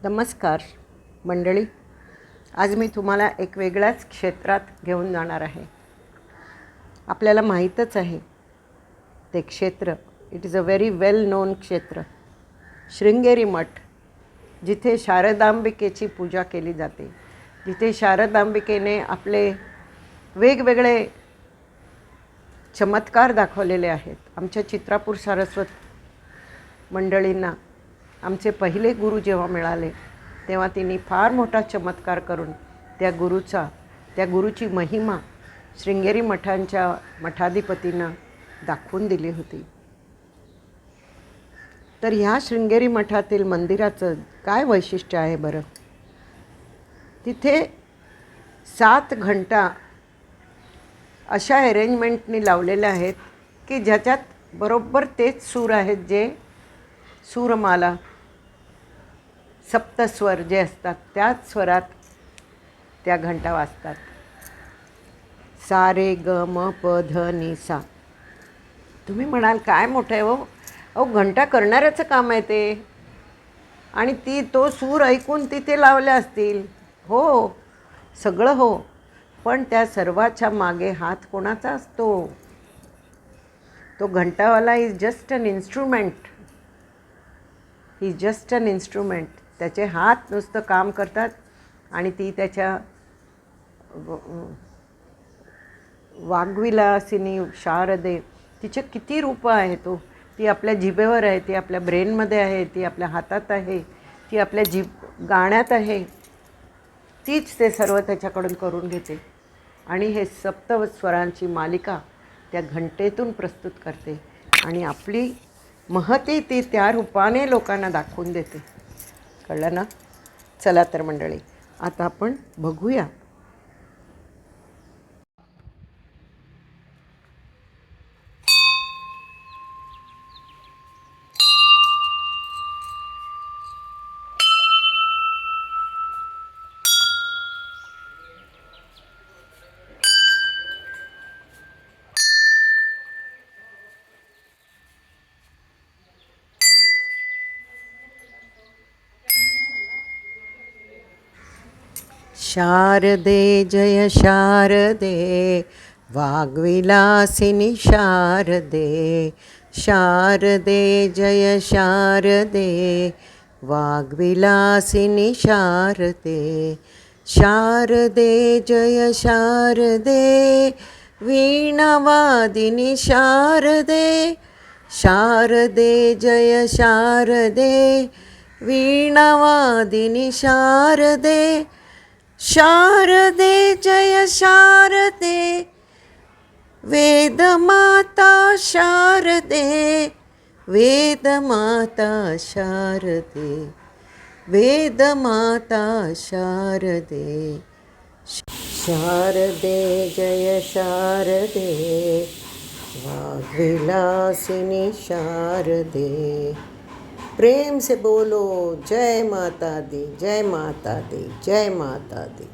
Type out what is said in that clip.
नमस्कार मंडळी. आज मी तुम्हाला एक वेगळ्याच क्षेत्रात घेऊन जाणार आहे. आपल्याला माहीतच आहे ते क्षेत्र. It is a very well non क्षेत्र, शृंगेरी मठ, जिथे शारदांबिकेची पूजा केली जाते, जिथे शारदांबिकेने आपले वेगवेगळे चमत्कार दाखवलेले आहेत. आमच्या चित्रापूर सारस्वत मंडळींना आमचे पहिले गुरु जेव्हा मिळाले तेव्हा तिने फार मोठा चमत्कार करून त्या गुरुची महिमा शृंगेरी मठांच्या मठाधिपतींना दाखवून दिली होती. तर ह्या शृंगेरी मठातील मंदिराचं काय वैशिष्ट्य आहे बरं? तिथे 7 घंटा अशा अरेंजमेंटनी लावलेल्या आहेत की ज्याच्यात बरोबर तेच सूर आहेत जे सूरमाला, सप्तस्वर जे असतात त्याच स्वरात त्या घंटा वाजतात. सा रे ग म प ध नि सा. तुम्ही म्हणाल काय मोठं आहे हो. अहो, घंटा करणाऱ्याचं काम आहे ते. आणि तो सूर ऐकून तिथे लावले असतील. हो, सगळं हो. पण त्या सर्वाच्या मागे हात कोणाचा असतो? तो घंटावाला is just an instrument. He just an instrument. त्याचे हात नुसतं काम करतात आणि ती त्याच्या वाग्विलासिनी शारदे, तिचे किती रूपं आहेत तो. ती आपल्या जिभेवर आहे, ती आपल्या ब्रेनमध्ये आहे, ती आपल्या हातात आहे, ती आपल्या गाण्यात आहे. तीच ते सर्व त्याच्याकडून करून घेते आणि हे सप्तस्वरांची मालिका त्या घंटेतून प्रस्तुत करते आणि आपली महती ती त्या रूपाने लोकांना दाखवून देते. कळलं ना? चला तर मंडळी, आता आपण बघूया. शारदे जय शारदे, वाग्विलासिनी शारदे. शारदे जय शारदे, वाग्विलासिनी शारदे. शारदे जय शारदे, वीणावादिनी शारदे. शारदे जय शारदे, वीणावादिनी शारदे. शारदे जय शारदे, वेदमाता शारदे. वेदमाता शारदे, वेदमाता शारदे. शारदे जय शारदे, वाग्विलासिनी शारदे. प्रेम से बोलो जय माता दी, जय माता दी, जय माता दी.